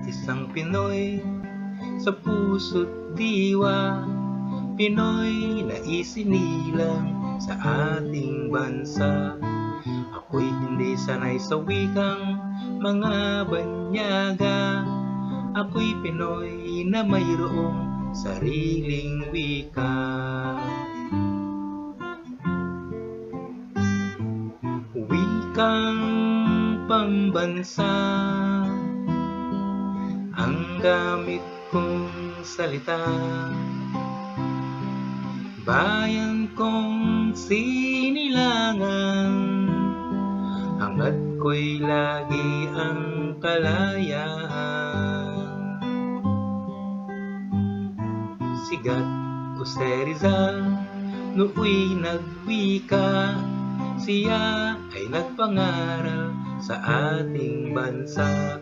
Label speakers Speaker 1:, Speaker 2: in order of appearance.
Speaker 1: isang Pinoy sa puso't diwa. Pinoy na isinilang sa ating bansa. Ako'y hindi sanay sa wikang mga banyaga. Ako'y Pinoy na mayroong sariling wika. Wikang pambansa ang gamit kong salita. Bayan kong sinilangan, hangad ko'y lagi ang kalayaan. Sigat Jose Rizal nooy nagwika, siya ay nagpangaral sa ating bansa.